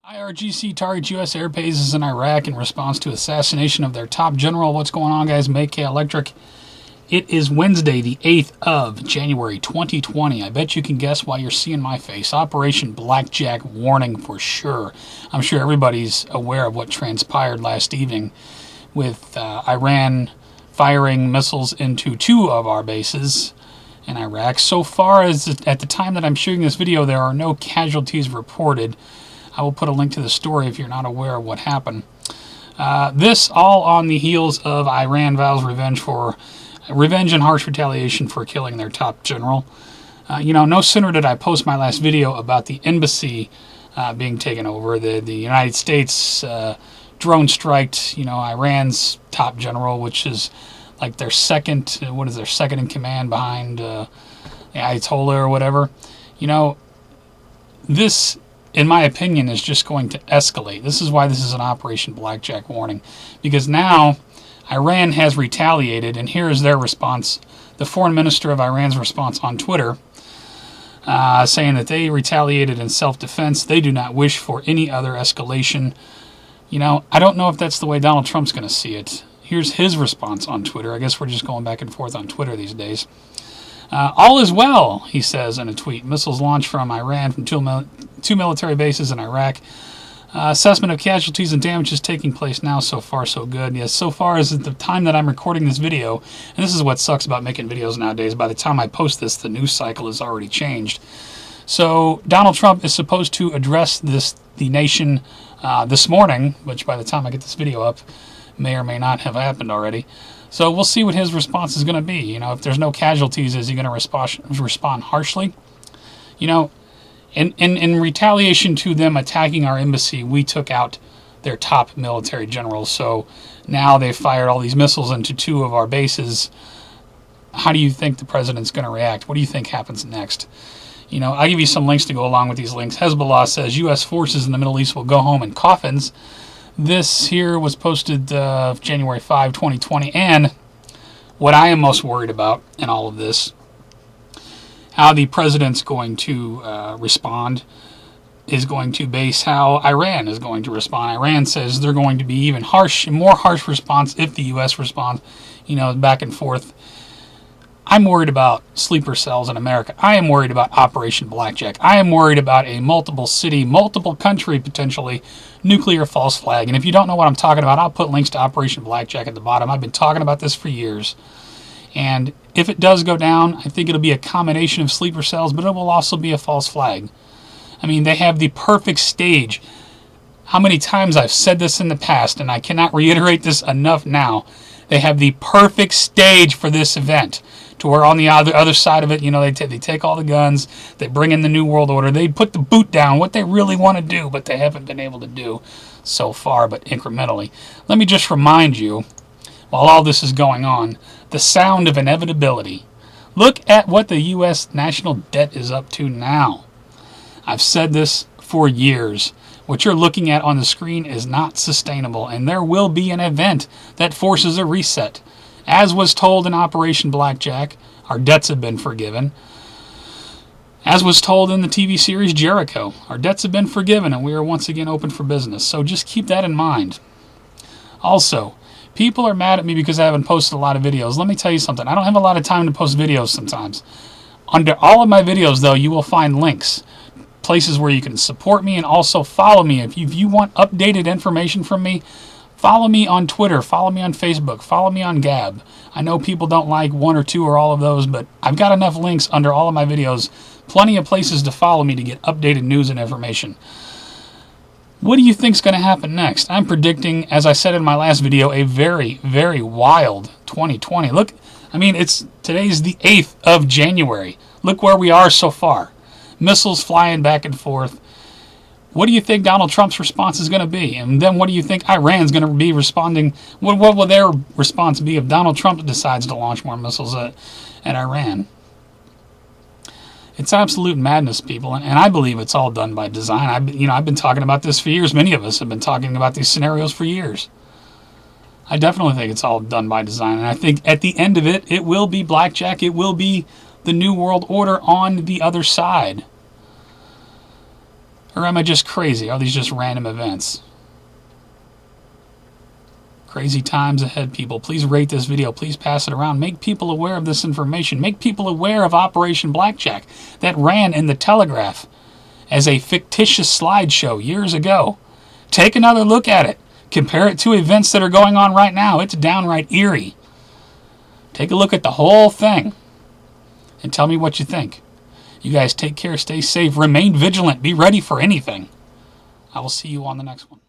IRGC targets U.S. air bases in Iraq in response to assassination of their top general. What's going on, guys? Make Electric. It is Wednesday, the 8th of January, 2020. I bet you can guess why you're seeing my face. Operation Blackjack warning for sure. I'm sure everybody's aware of what transpired last evening with Iran firing missiles into two of our bases in Iraq. So far as at the time that I'm shooting this video, there are no casualties reported. I will put a link to the story if you're not aware of what happened. This all on the heels of Iran vows revenge and harsh retaliation for killing their top general. No sooner did I post my last video about the embassy being taken over, the United States drone striked, Iran's top general, which is like their second in command behind the Ayatollah or whatever. This, in my opinion, is just going to escalate. This is why this is an Operation Blackjack warning, because now Iran has retaliated, and here is their response. The foreign minister of Iran's response on Twitter, saying that they retaliated in self-defense. They do not wish for any other escalation. I don't know if that's the way Donald Trump's going to see it. Here's his response on Twitter. I guess we're just going back and forth on Twitter these days. All is well, he says in a tweet. Missiles launched from Iran from two military bases in Iraq. Assessment of casualties and damage is taking place now. So far, so good. Yes, so far as at the time that I'm recording this video, and this is what sucks about making videos nowadays, by the time I post this, the news cycle has already changed. So Donald Trump is supposed to address the nation this morning, which by the time I get this video up may or may not have happened already. So we'll see what his response is going to be. If there's no casualties, is he going to respond harshly? In retaliation to them attacking our embassy, we took out their top military generals. So now they've fired all these missiles into two of our bases. How do you think the president's going to react? What do you think happens next? I'll give you some links to go along with these links. Hezbollah says U.S. forces in the Middle East will go home in coffins. This here was posted January 5, 2020. And what I am most worried about in all of this, how the president's going to respond, is going to base how Iran is going to respond. Iran says they're going to be even more harsh response if the U.S. responds, back and forth. I'm worried about sleeper cells in America. I am worried about Operation Blackjack. I am worried about a multiple city, multiple country, potentially, nuclear false flag. And if you don't know what I'm talking about, I'll put links to Operation Blackjack at the bottom. I've been talking about this for years. And if it does go down, I think it'll be a combination of sleeper cells, but it will also be a false flag. I mean, they have the perfect stage. How many times I've said this in the past, and I cannot reiterate this enough now. They have the perfect stage for this event, to where on the other side of it, they take all the guns, they bring in the New World Order, they put the boot down, what they really want to do, but they haven't been able to do so far, but incrementally. Let me just remind you, while all this is going on, the sound of inevitability. Look at what the U.S. national debt is up to now. I've said this for years. What you're looking at on the screen is not sustainable, and there will be an event that forces a reset. As was told in Operation Blackjack, our debts have been forgiven. As was told in the TV series Jericho, our debts have been forgiven and we are once again open for business. So just keep that in mind. Also, people are mad at me because I haven't posted a lot of videos. Let me tell you something. I don't have a lot of time to post videos sometimes. Under all of my videos, though, you will find links. Places where you can support me and also follow me. If you want updated information from me, follow me on Twitter, follow me on Facebook, follow me on Gab. I know people don't like one or two or all of those, but I've got enough links under all of my videos. Plenty of places to follow me to get updated news and information. What do you think is going to happen next? I'm predicting, as I said in my last video, a very, very wild 2020. Look, today's the 8th of January. Look where we are so far. Missiles flying back and forth. What do you think Donald Trump's response is going to be? And then what do you think Iran's going to be responding? What will their response be if Donald Trump decides to launch more missiles at Iran? It's absolute madness, people, and I believe it's all done by design. I've been talking about this for years. Many of us have been talking about these scenarios for years. I definitely think it's all done by design, and I think at the end of it, it will be Blackjack. It will be the New World Order on the other side. Or am I just crazy? Are these just random events? Crazy times ahead, people. Please rate this video. Please pass it around. Make people aware of this information. Make people aware of Operation Blackjack that ran in the Telegraph as a fictitious slideshow years ago. Take another look at it. Compare it to events that are going on right now. It's downright eerie. Take a look at the whole thing and tell me what you think. You guys take care, stay safe, remain vigilant, be ready for anything. I will see you on the next one.